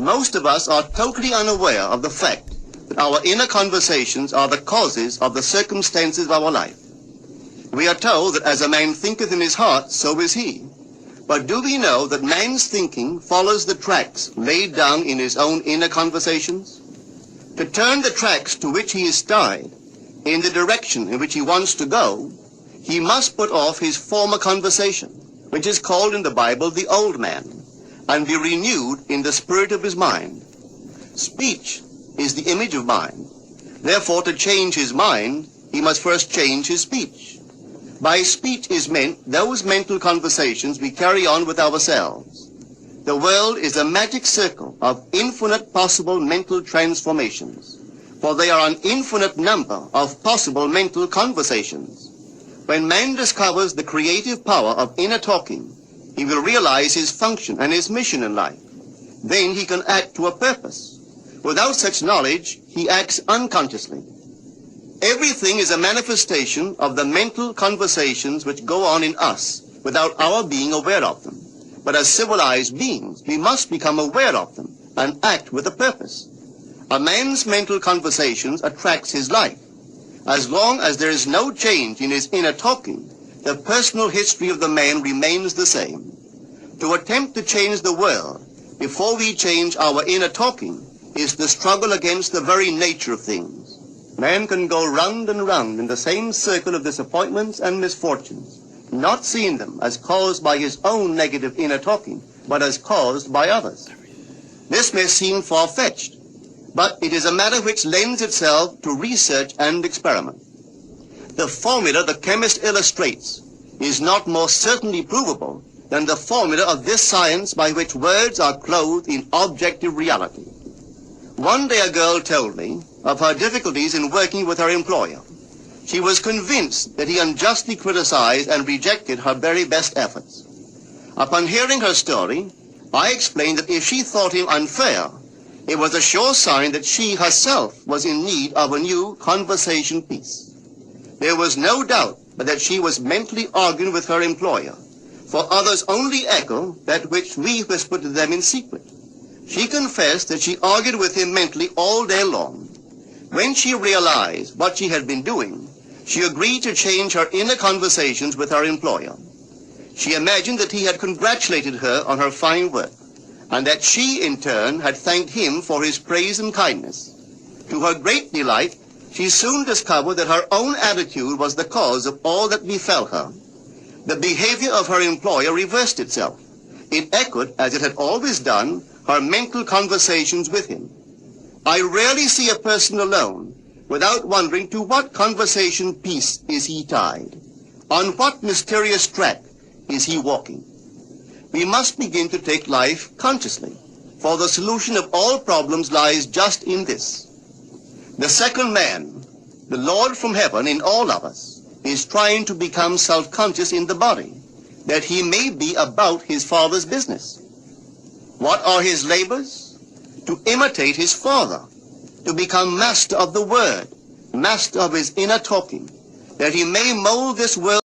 Most of us are totally unaware of the fact that our inner conversations are the causes of the circumstances of our life. We are told that as a man thinketh in his heart, so is he. But do we know that man's thinking follows the tracks laid down in his own inner conversations? To turn the tracks to which he is tied in the direction in which he wants to go, he must put off his former conversation, which is called in the Bible the old man, and be renewed in the spirit of his mind. Speech is the image of mind. Therefore, to change his mind, he must first change his speech. By speech is meant those mental conversations we carry on with ourselves. The world is a magic circle of infinite possible mental transformations, for there are an infinite number of possible mental conversations. When man discovers the creative power of inner talking, he will realize his function and his mission in life. Then he can act to a purpose. Without such knowledge, he acts unconsciously. Everything is a manifestation of the mental conversations which go on in us without our being aware of them. But as civilized beings, we must become aware of them and act with a purpose. A man's mental conversations attracts his life. As long as there is no change in his inner talking, the personal history of the man remains the same. To attempt to change the world before we change our inner talking is the struggle against the very nature of things. Man can go round and round in the same circle of disappointments and misfortunes, not seeing them as caused by his own negative inner talking, but as caused by others. This may seem far-fetched, but it is a matter which lends itself to research and experiment. The formula the chemist illustrates is not more certainly provable than the formula of this science by which words are clothed in objective reality. One day a girl told me of her difficulties in working with her employer. She was convinced that he unjustly criticized and rejected her very best efforts. Upon hearing her story, I explained that if she thought him unfair, it was a sure sign that she herself was in need of a new conversation piece. There was no doubt but that she was mentally arguing with her employer, for others only echo that which we whisper to them in secret. She confessed that she argued with him mentally all day long. When she realized what she had been doing, she agreed to change her inner conversations with her employer. She imagined that he had congratulated her on her fine work, and that she, in turn, had thanked him for his praise and kindness. To her great delight, she soon discovered that her own attitude was the cause of all that befell her. The behavior of her employer reversed itself. It echoed, as it had always done, her mental conversations with him. I rarely see a person alone without wondering to what conversation piece is he tied. On what mysterious track is he walking? We must begin to take life consciously, for the solution of all problems lies just in this. The second man, the Lord from heaven in all of us, is trying to become self-conscious in the body, that he may be about his Father's business. What are his labors? To imitate his Father, to become master of the Word, master of his inner talking, that he may mold this world